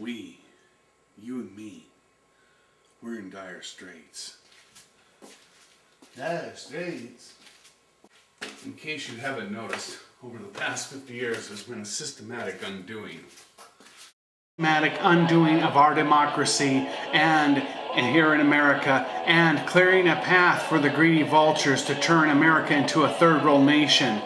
we, you and me, we're in dire straits. Dire straits? In case you haven't noticed, over the past 50 years there's been a systematic undoing. Systematic undoing of our democracy and here in America, and clearing a path for the greedy vultures to turn America into a third world nation.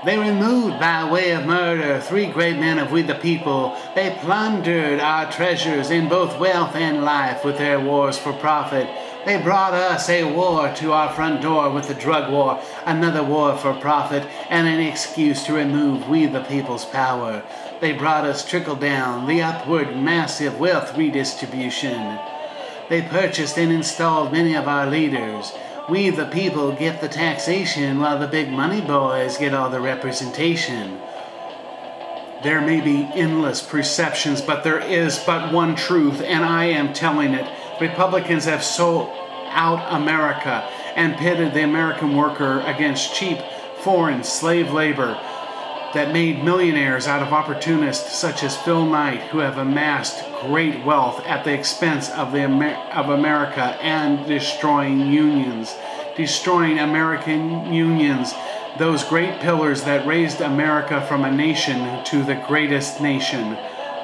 They removed by way of murder 3 great men of we the people. They plundered our treasures in both wealth and life with their wars for profit. They brought us a war to our front door with the drug war, another war for profit, and an excuse to remove we the people's power. They brought us trickle down, the upward massive wealth redistribution. They purchased and installed many of our leaders. We the people get the taxation while the big money boys get all the representation. There may be endless perceptions, but there is but one truth, and I am telling it. Republicans have sold out America and pitted the American worker against cheap foreign slave labor that made millionaires out of opportunists such as Phil Knight, who have amassed great wealth at the expense of America, and destroying unions. Destroying American unions, those great pillars that raised America from a nation to the greatest nation.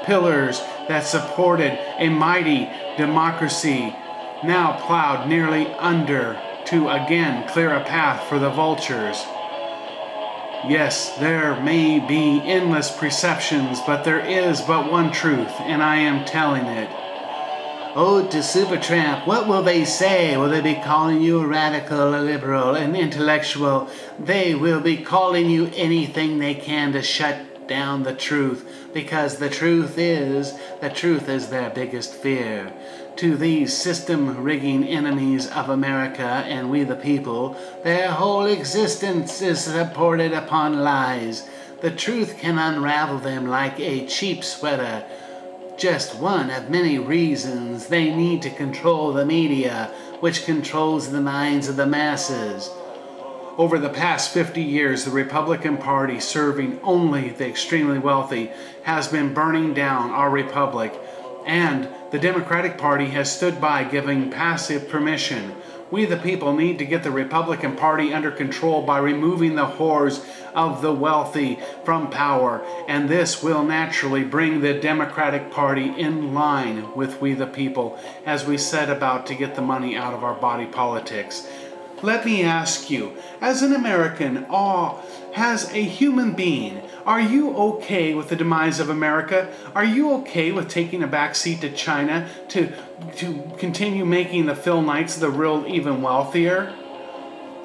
Pillars that supported a mighty democracy, now plowed nearly under to again clear a path for the vultures. Yes, there may be endless perceptions, but there is but one truth, and I am telling it. Ode to Supertramp, what will they say? Will they be calling you a radical, a liberal, an intellectual? They will be calling you anything they can to shut down the truth, because the truth is their biggest fear. To these system-rigging enemies of America and we the people, their whole existence is supported upon lies. The truth can unravel them like a cheap sweater. Just one of many reasons they need to control the media, which controls the minds of the masses. Over the past 50 years, the Republican Party, serving only the extremely wealthy, has been burning down our republic, and the Democratic Party has stood by giving passive permission. We the people need to get the Republican Party under control by removing the whores of the wealthy from power, and this will naturally bring the Democratic Party in line with we the people as we set about to get the money out of our body politics. Let me ask you, as an American, as a human being, are you okay with the demise of America? Are you okay with taking a backseat to China to continue making the Phil Knights the real even wealthier?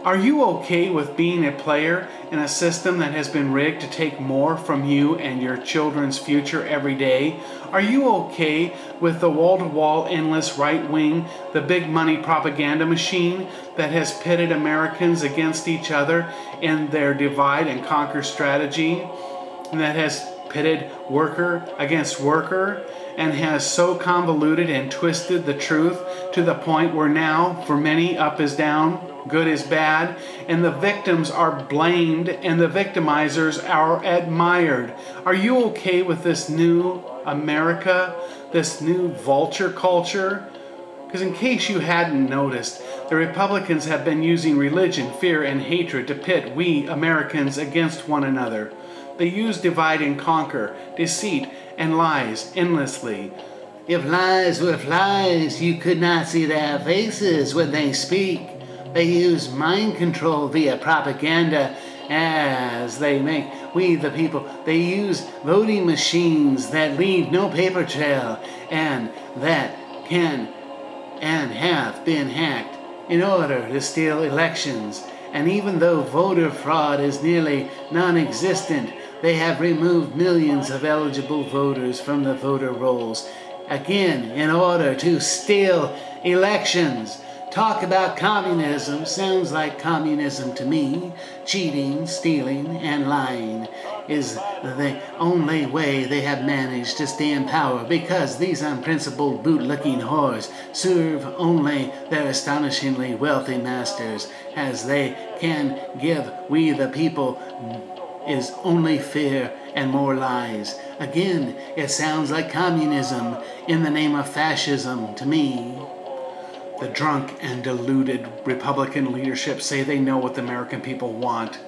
Are you okay with being a player in a system that has been rigged to take more from you and your children's future every day? Are you okay with the wall-to-wall endless right wing, the big money propaganda machine that has pitted Americans against each other in their divide and conquer strategy, and that has pitted worker against worker, and has so convoluted and twisted the truth to the point where now, for many, up is down, good is bad, and the victims are blamed and the victimizers are admired? Are you okay with this new America, this new vulture culture? Because in case you hadn't noticed, the Republicans have been using religion, fear, and hatred to pit we Americans against one another. They use divide and conquer, deceit, and lies endlessly. If lies were flies, you could not see their faces when they speak. They use mind control via propaganda as they make we the people. They use voting machines that leave no paper trail and that can and have been hacked in order to steal elections. And even though voter fraud is nearly non-existent, they have removed millions of eligible voters from the voter rolls, again in order to steal elections. Talk about communism sounds like communism to me. Cheating, stealing, and lying is the only way they have managed to stay in power, because these unprincipled boot-licking whores serve only their astonishingly wealthy masters, as they can give we the people is only fear and more lies. Again, it sounds like communism in the name of fascism to me. The drunk and deluded Republican leadership say they know what the American people want.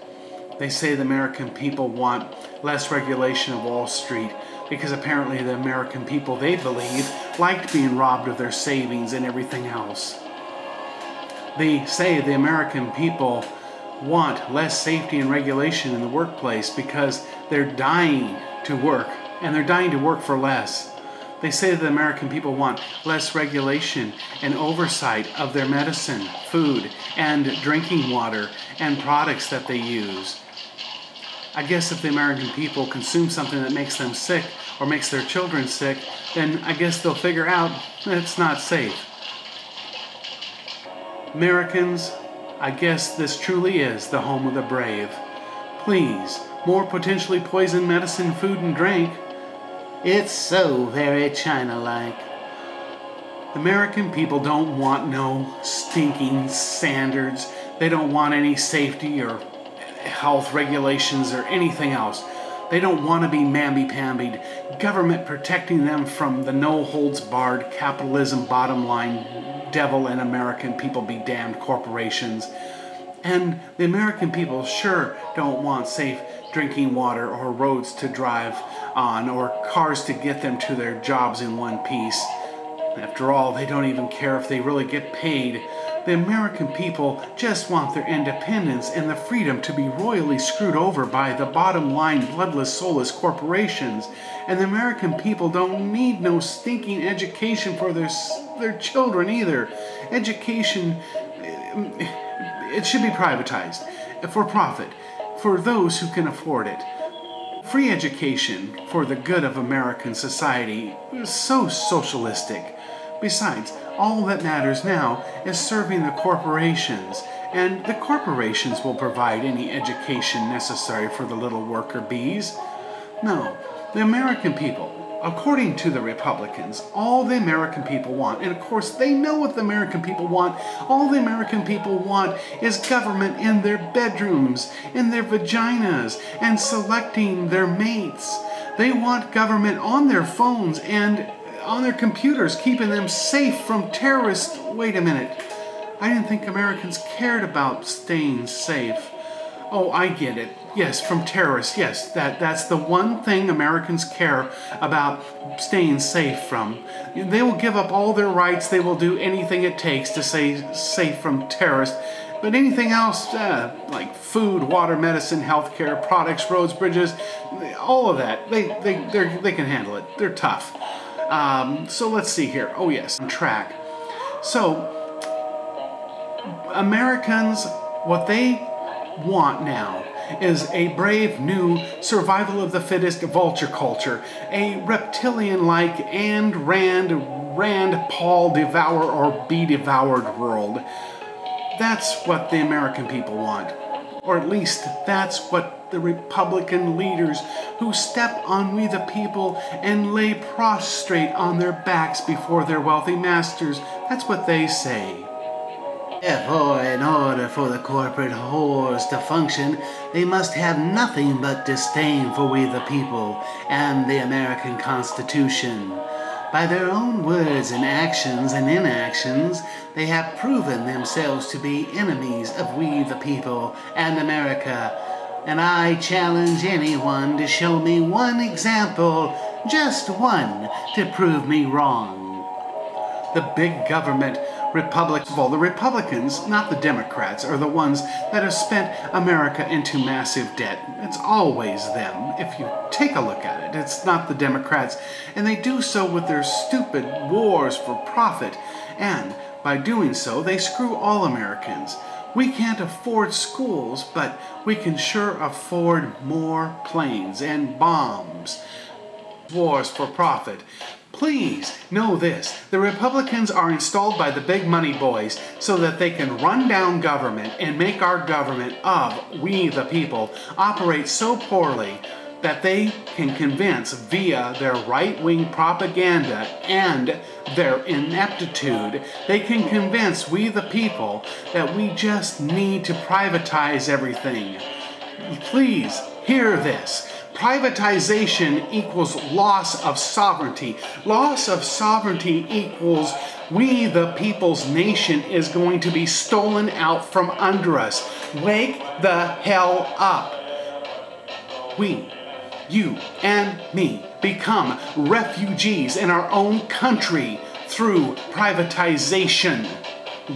They say the American people want less regulation of Wall Street because apparently the American people, they believe, liked being robbed of their savings and everything else. They say the American people want less safety and regulation in the workplace because they're dying to work, and they're dying to work for less. They say that the American people want less regulation and oversight of their medicine, food, and drinking water and products that they use. I guess if the American people consume something that makes them sick or makes their children sick, then I guess they'll figure out that it's not safe. Americans, I guess this truly is the home of the brave. Please, more potentially poisoned medicine, food, and drink. It's so very China-like. The American people don't want no stinking standards. They don't want any safety or health regulations or anything else. They don't want to be mamby-pambied. Government protecting them from the no-holds-barred capitalism bottom line, devil and American people be damned corporations. And the American people sure don't want safe drinking water or roads to drive on or cars to get them to their jobs in one piece. After all, they don't even care if they really get paid. The American people just want their independence and the freedom to be royally screwed over by the bottom line bloodless, soulless corporations. And the American people don't need no stinking education for their children either. Education, it should be privatized, for profit, for those who can afford it. Free education for the good of American society is so socialistic. Besides, all that matters now is serving the corporations, and the corporations will provide any education necessary for the little worker bees. No, the American people, according to the Republicans, all the American people want, and of course they know what the American people want, all the American people want is government in their bedrooms, in their vaginas, and selecting their mates. They want government on their phones and on their computers, keeping them safe from terrorists. Wait a minute. I didn't think Americans cared about staying safe. Oh, I get it. Yes, from terrorists. Yes, that's the one thing Americans care about staying safe from. They will give up all their rights. They will do anything it takes to stay safe from terrorists. But anything else, like food, water, medicine, healthcare, products, roads, bridges, all of that, they can handle it. They're tough. So let's see here. Oh yes, on track. So Americans, what they want now is a brave new survival of the fittest vulture culture, a reptilian-like Ayn Rand Paul devour or be devoured world. That's what the American people want. Or at least that's what the Republican leaders who step on we the people and lay prostrate on their backs before their wealthy masters, that's what they say. Therefore, in order for the corporate whores to function, they must have nothing but disdain for we the people and the American Constitution. By their own words and actions and inactions, they have proven themselves to be enemies of we the people and America. And I challenge anyone to show me one example, just one, to prove me wrong. The big government the Republicans, not the Democrats, are the ones that have spent America into massive debt. It's always them. If you take a look at it, it's not the Democrats. And they do so with their stupid wars for profit. And by doing so, they screw all Americans. We can't afford schools, but we can sure afford more planes and bombs. Wars for profit. Please know this, the Republicans are installed by the big money boys so that they can run down government and make our government of we the people operate so poorly that they can convince via their right-wing propaganda and their ineptitude, they can convince we the people that we just need to privatize everything. Please hear this. Privatization equals loss of sovereignty. Loss of sovereignty equals we, the people's nation, is going to be stolen out from under us. Wake the hell up. We, you and me, become refugees in our own country through privatization.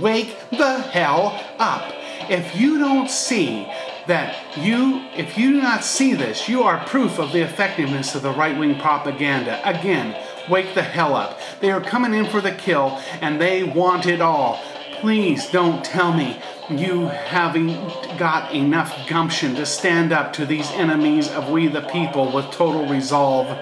Wake the hell up. If you don't see that if you do not see this, you are proof of the effectiveness of the right-wing propaganda. Again, wake the hell up. They are coming in for the kill, and they want it all. Please don't tell me you haven't got enough gumption to stand up to these enemies of we the people with total resolve.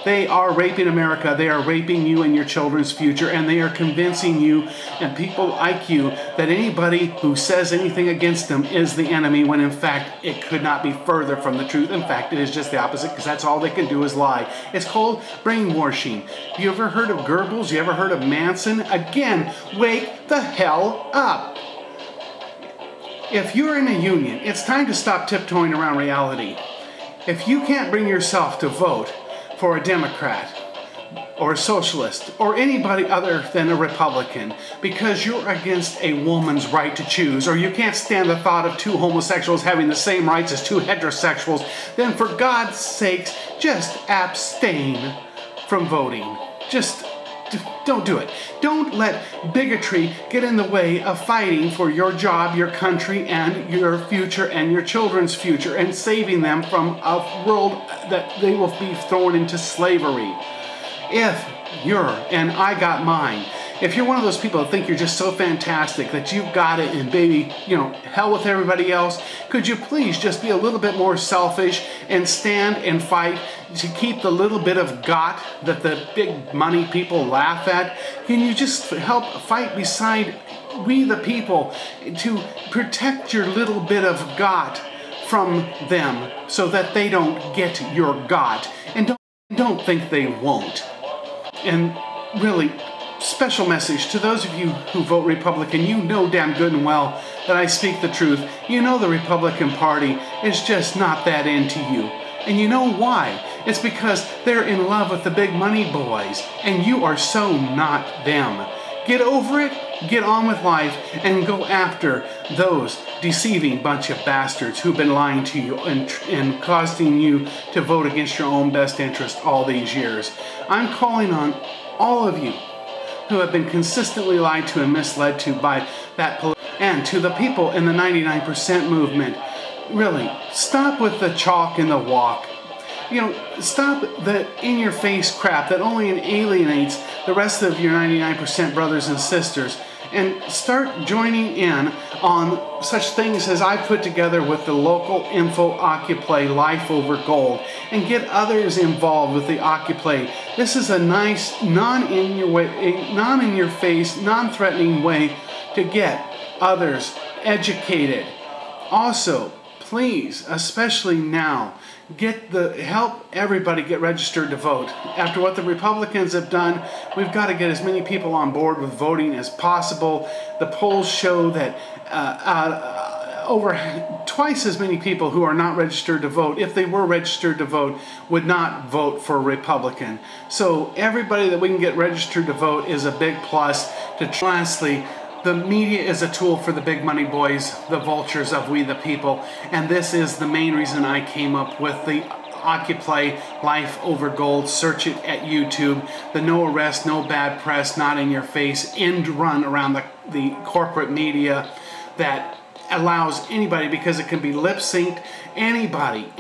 They are raping America. They are raping you and your children's future, and they are convincing you and people like you that anybody who says anything against them is the enemy, when in fact it could not be further from the truth. In fact, it is just the opposite, because that's all they can do is lie. It's called brainwashing. You ever heard of Goebbels? You ever heard of Manson? Again, wake the hell up. If you're in a union, it's time to stop tiptoeing around reality. If you can't bring yourself to vote for a Democrat or a socialist or anybody other than a Republican because you're against a woman's right to choose, or you can't stand the thought of two homosexuals having the same rights as two heterosexuals, then for God's sakes, just abstain from voting. Just don't do it. Don't let bigotry get in the way of fighting for your job, your country, and your future, and your children's future, and saving them from a world that they will be thrown into slavery. If you're, and I got mine, if you're one of those people that think you're just so fantastic that you've got it and baby, you know, hell with everybody else, could you please just be a little bit more selfish and stand and fight to keep the little bit of got that the big money people laugh at? Can you just help fight beside we the people to protect your little bit of got from them so that they don't get your got? And don't think they won't. And really, special message to those of you who vote Republican. You know damn good and well that I speak the truth. You know the Republican Party is just not that into you. And you know why? It's because they're in love with the big money boys, and you are so not them. Get over it, get on with life, and go after those deceiving bunch of bastards who've been lying to you and causing you to vote against your own best interest all these years. I'm calling on all of you who have been consistently lied to and misled to by that and to the people in the 99% movement. Really, stop with the chalk and the walk. You know, stop the in-your-face crap that only alienates the rest of your 99% brothers and sisters, and start joining in on such things as I put together with the local info Occuplay Life Over Gold, and get others involved with the Occuplay. This is a nice, non-in-your-face, non-threatening way to get others educated. Also, please, especially now, help everybody get registered to vote. After what the Republicans have done, we've got to get as many people on board with voting as possible. The polls show that over twice as many people who are not registered to vote, if they were registered to vote, would not vote for a Republican. So everybody that we can get registered to vote is a big plus. Lastly, the media is a tool for the big money boys, the vultures of we the people, and this is the main reason I came up with the Occuplay Life Over Gold. Search it at YouTube. The no arrest, no bad press, not in your face, end run around the corporate media that allows anybody, because it can be lip synced, anybody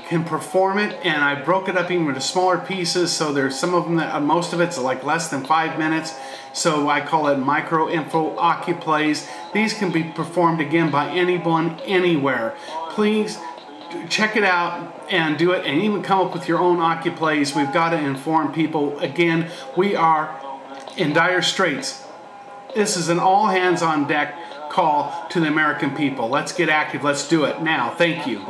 can perform it, and I broke it up even into smaller pieces, so there's some of them that most of it's like less than 5 minutes, so I call it micro info Occuplays. These can be performed again by anyone, anywhere. Please check it out and do it, and even come up with your own Occuplays. We've got to inform people. Again, we are in dire straits. This is an all hands on deck call to the American people. Let's get active. Let's do it now. Thank you.